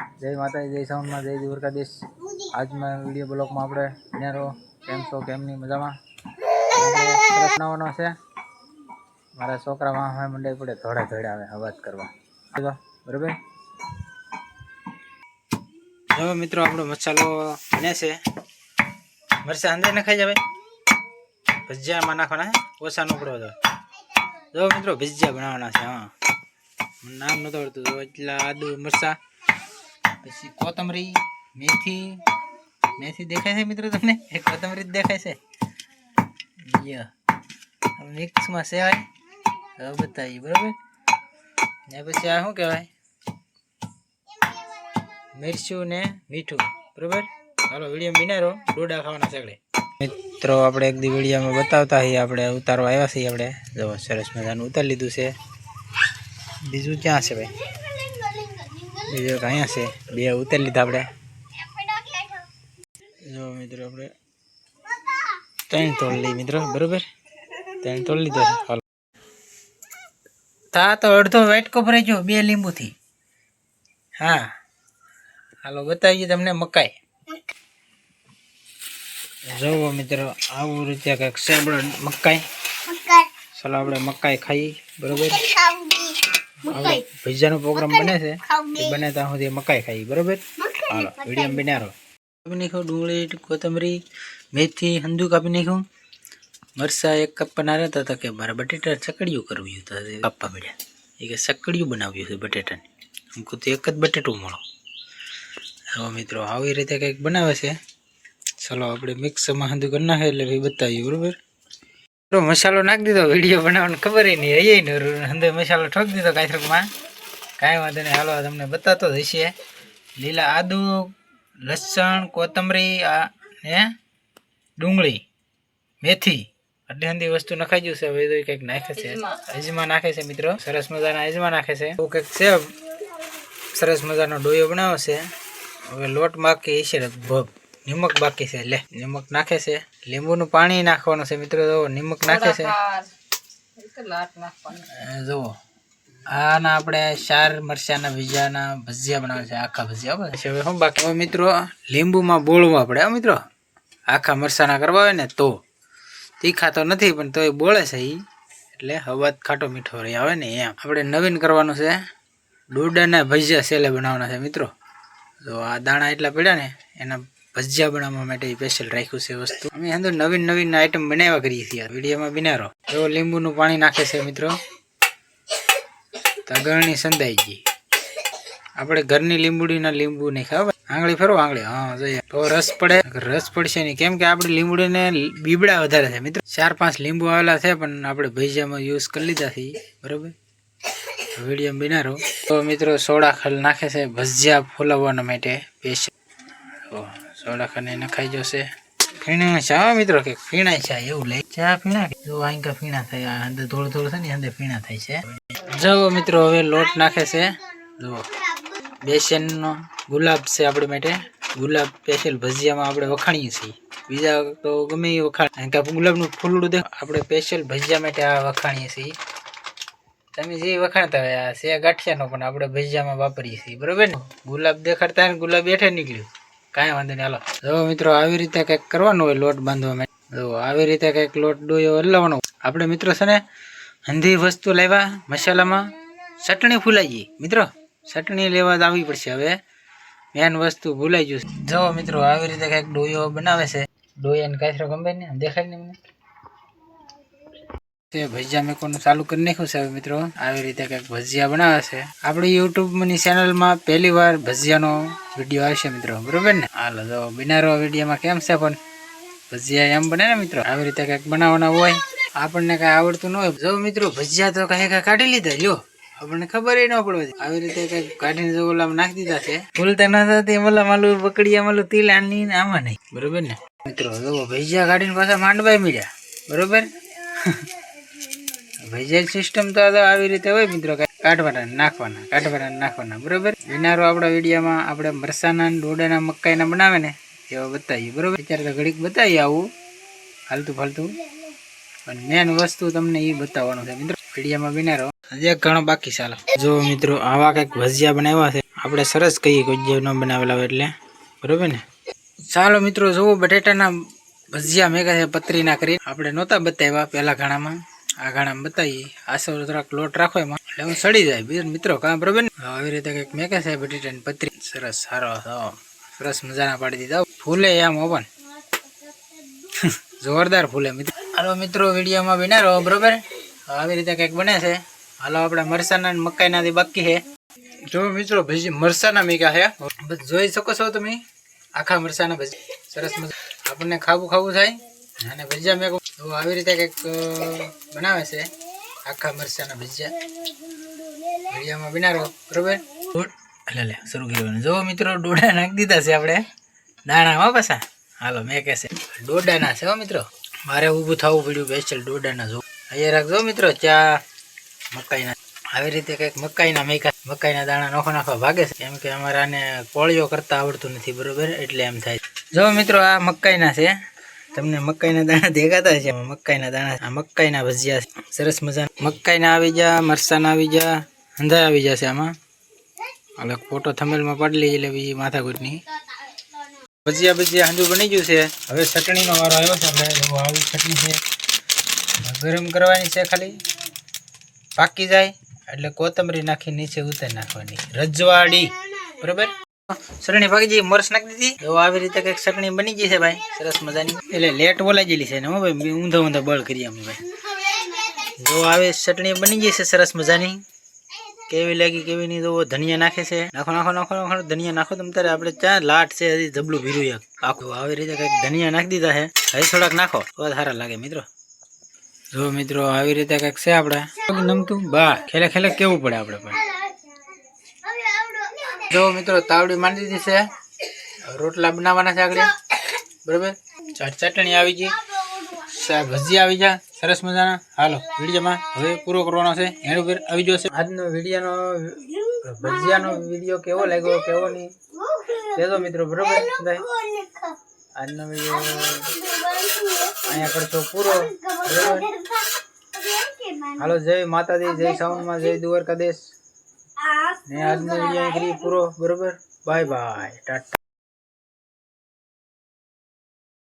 जय माता जय साउंड में जय द्वारकाधीश। आज मैं वीडियो ब्लॉग में આપણે નેરો કેમ છો કેમ ની મજામાં બનાવવાનો છે। મારા છોકરા વાહ મંડે પડે ધોડા ધોડા આવે અવાજ કરવા ચલો બરાબર। જો મિત્રો આપણો મસાલો બને છે। મરચાં અંદર નખાઈ જાવે ભજીયામાં નાખવાના છે ઓછા નો પડવો જોઈએ। જો મિત્રો ભજીયા બનાવવાના છે। હા નામ નતો આવડતું તો એટલા આદુ મરચાં પછી કોથમરી मेथी मेथी देखाय है मित्रों तमने एक कोथमरी देखाय है ये मिक्स में सेवाय अब बताइए बराबर ने પછી આ શું કહેવાય मिर्चू ने मीठू बराबर। हालो वीडियो में बिना रहो डोडा खावाना सगळे मित्रों આપણે એક દી વિડિયો માં બતાવતા હી આપણે ઉતારવા આવ્યા છીએ આપણે જો સરસ મજાનું ઉતાર લીધું છે। બીજું ક્યાં છે ભાઈ બીજું કયા છે બે ઉતાર લીધા આપણે। जो मित्रों अपने तीन तोड़ ली मित्रों बराबर तीन तोड़ लीधो हाल था तो अर्धो वेट को भराई जो बे लींबू थी। हाँ हालो बताइए तमने मकाई जो मित्रों आवु रीते कईक से मकाई चलो आपणे मकाई खाई बराबर। भजिया नो प्रोग्राम बने से बने त्या सुधी मकाई खाई बराबर। हालो वीडियो में बन्या रहो। कापी नाखो डूंगળી कोथमरी मेथी हंदू कापी नाख्યું मरचा एक कप बना रहता था कि मारा बटेटा चकड़ियों करवी था कापा मिल्या એ કે ચકડીયું બનાવ્યું છે બટેટાની हमको तो एक ज बटेटું મળો। હવે મિત્રો આવી રીતે કંઈક બનાવે છે। ચલો આપણે મિક્સરમાં હંદુ કરી નાખે એટલે ભાઈ બતાવીએ બરાબર। તો મસાલો નાખી દીધો વિડિયો બનાવવાનો ખબર ય નહીં હૈયે ન હંદે મસાલો ઠોકી દીધો કાયથરકમાં કાંઈ વાંધો નહીં। હાલો તમને બતાતો જ હશે લીલા આદુ लसन कोथमरी ने डूंगળી मेथी आटली हंदी वस्तु नखाई गयुं छे। हवे तो कंईक नाखे छे अजमा नाखे छे मित्रों सरस मजाना अजमा नाखे छे तो कंईक छे सरस मजानो डोयो बनावे छे। हवे लोट बाकी छे लगभग निमक बाकी छे ले निमक नाखे छे લીંબુનું પાણી નાખવાનું છે મિત્રો। જો નિમક નાખે છે જો આના આપણે ચાર મરચાના બીજાના ભજીયા બનાવે છે આખા ભજીયા બસ। હવે શું બાકી હવે મિત્રો લીંબુમાં બોળવું આપણે મિત્રો આખા મરચાના કરવા હોય ને તો તીખા તો નથી પણ તોય બોળે છે ઈ એટલે હવાત ખાટો મીઠો રહી આવે ને એમ આપણે નવીન કરવાનું છે। ડોડાના ભજીયા સેલે બનાવવાના છે મિત્રો। જો આ દાણા એટલા પડ્યા ને એના ભજીયા બનાવવા માટે સ્પેશિયલ રાખ્યું છે વસ્તુ। અમે અંદર નવીન નવીન આઈટમ બનાવ્યા કરીએ છીએ વિડીયોમાં બિના રહો। જો લીંબુનું પાણી નાખે છે મિત્રો तगरनी संधाई गई આપણે ઘરની લીંબુડીના લીંબુ નહીં ખાવ આંગળી ફેરવો આંગળી હા જોઈએ તો રસ પડે રસ પડશે નહીં કેમ કે આપણે લીંબુડીને બીબડા વધારે છે મિત્રો 4-5 લીંબુ આવેલા છે પણ આપણે ભજીયામાં યુઝ કરી લીધા છે બરાબર। વિડિયો બિના રહો તો મિત્રો સોડા ખલ નાખે છે ભજીયા ફોલાવવા માટે સ્પેશિયલ તો સોડા ખને નખાઈ જશે ફીણા ચા મિત્રો કે ફીણા ચા એવું લે ચા ફીણા જો આંકા ફીણા થાય અંદર થોડું થોડું છે ને અંદર ફીણા થાય છે। जो मित्रों हवे लोट नाखे से जो बेसन नो गुलाब से आपणे माटे गुलाब स्पेशल भजिया में आपणे वखाणीए छीए बीजा तो गमे ए वखाण का गुलाब नु फूलडું दे आपणे स्पेशल भजिया माटे आ वखाणीए छीए। तमे जे वखाणता होय आ से गाठिया नो पण आपणे भजिया में वापरीए छीए बरोबर ने गुलाब देखाडता ने गुलाब हेठे निकळ्યું काई वांधो नहीं। हालो जो मित्रों આવી રીતે કંઈક કરવાનું હોય લોટ બાંધવા માટે જો આવી રીતે કંઈક લોટ ડોયો હલાવવાનો આપણે મિત્રો છે ને हंधी वस्तु लेवा मसाला में चटनी फूलाई गई मित्रों चटनी लेवा आवी पड़शे। हवे मेन वस्तु भूलाई गयुं जो मित्रों આવી રીતે કંઈક ડોયો બનાવે છે ડોયાને કાથરો ગમે ને દેખાય ને મને તે ભજીયા મેકોનું ચાલુ કરી નાખ્યું છે। હવે મિત્રો આવી રીતે કંઈક ભજીયા બનાવે છે આપણી YouTube ની ચેનલ માં પહેલી વાર ભજીયાનો વિડિયો આવશે મિત્રો બરોબર ને। હાલો જો બિનારો વિડિયોમાં કેમ છે પણ ભજીયા એમ બને ને મિત્રો આવી રીતે કંઈક બનાવવાના હોય આપણને કઈ આવડતું ન હોય જો મિત્રો ભજીયા તો કઈ કાઢી લીધા લ્યો આપણને ખબર ન પડે આવી રીતે કઈ કાઢીને જો ઓલામાં નાખી દીધા છે ભૂલતા ન થતી મલા માલું બકડીયા માલું તીલ આની આમાં નહીં બરોબર ને મિત્રો જો ભજીયા કાઢીને પાછા માંડવાય મળ્યા બરોબર। ભજીયા સિસ્ટમ તો આવી રીતે હોય મિત્રો કાઢવાના નાખવાના બરોબર। વિનારો આપણા વિડીયોમાં આપણે મરસાના ડોડાના મકાઈના બનાવે ને એવા બતાવીએ બરોબર। અત્યારે તો ઘડીક બતાવીએ આવું હાલતું ફાલતું પણ મેન વસ્તુ તમને એ બતાવવાનું છે મિત્રો વિડીયોમાં બિના રહો। હજી ઘણો બાકી ચાલો જો મિત્રો આવા કંઈક ભજીયા બનાવ્યા છે આપણે સરસ કહીએ કોઈ જે ન બનાવેલા હોય એટલે બરોબર ને. ચાલો મિત્રો જુઓ બટેટાના ભજીયા મેં કહે પતરીના કરી આપણે નહોતા બતાવ્યા પહેલા ઘાણામાં, આ ઘાણામાં બતાવીએ. આસો થોડાક લોટ રાખો એમાં એટલે હું સડી જાય બીજું મિત્રો કામ બરોબર ને. આવી રીતે કંઈક મેં કહે છે બટેટાની પતરી સરસ સારો સરસ મજાના પાડી દીધા ફૂલે આમ ઓવન જોરદાર ફૂલે મિત્રો. હાલો મિત્રો વિડીયોમાં બના રહો બરોબર. આવી રીતે કંઈક બને છે. હાલો આપણે મરસાના મકાઈના બાકી છે. જો મિત્રો ભજી મરસાના મીકા છે બસ જોઈ શકો છો તમે આખા મરસાના ભજી સરસ મજા આપણને ખાવું થાય અને ભજીયા મેં તો આવી રીતે કંઈક બનાવે છે આખા મરસાના ભજીયા. વિડીયોમાં બના રહો બરોબર. લે શરૂ કરવાનું. જો મિત્રો ડોડા નાખી દીધા છે આપણે દાણામાં પાછા. હાલો મેં કહેશે ડોડાના છે હો મિત્રો. મારે ઊભું થવું પડ્યું સ્પેશિયલ ડોડાના. જો અહીંયા રાખજો મિત્રો ચા મકાઈના. આવી રીતે કંઈક મકાઈના દાણા નાખો ભાગે છે કેમ કે અમારે આને કોળીઓ કરતા આવડતું નથી બરોબર એટલે એમ થાય. જો મિત્રો આ મકાઈના છે. તમને મકાઈના દાણા દેખાતા છે. મકાઈના દાણા આ મકાઈના ભજીયા સરસ મજા. મકાઈના આવી જા, મરસાના આવી જા, અંધા આવી જશે આમાં. એટલે ફોટો થંબનેલમાં પાડી લઈએ એટલે બીજી માથાકૂટની. ભજીયા હંજુ બની ગયું છે. હવે ચટણીનો વારો આવ્યો છે. આપણે આવી ચટણી છે ગરમ કરવાની છે ખાલી પાકી જાય એટલે કોથમરી નાખી નીચે ઉતારી નાખવાની રજવાડી બરોબર. ચટણી પાકી જઈ મરસ નાખી દીધી. તો આવી રીતે કંઈક ચટણી બની ગઈ છે ભાઈ સરસ મજાની. એટલે લેટ બોલાઈ ગયેલી છે ને હો ભાઈ ઊંધા બળ કરીએ અમે ભાઈ. જો આવી ચટણી બની ગઈ છે સરસ મજાની. કેવી લાગી કેવી નહીં તો ધનિયા નાખે છે. નાખો ધનિયા નાખો તમે તારે. આપણે ચા લાટ છે હજી જબલું ભીરું આખું. આવી રીતે કંઈક ધનિયા નાખી દીધા છે. હવે થોડાક નાખો તો સારા લાગે મિત્રો. જો મિત્રો આવી રીતે કંઈક છે આપણે નમતું બા ખેલે કેવું પડે આપણે પણ. જો મિત્રો તાવડી માંડી દીધી છે. રોટલા બનાવવાના છે આગળ બરોબર. ચટણી આવી ગઈ, ભજીયા આવી જા સરસ મજાના. હાલો વિડીયોમાં હવે પૂરો કરવાનો છે. એડ ઉપર આવી જશે. આજનો ભજીયાનો વિડીયો કેવો લાગ્યો કેવો નહીં કહેજો મિત્રો બરોબર. આજનો વિડીયો અહીંયા કરશો પૂરો બરોબર. હાલો જય માતાજી, જય સાઉન્ડમાં, જય દ્વારકાધીશ ને આજનો વિડીયો કરી પૂરો બરોબર. બાય ટાટા.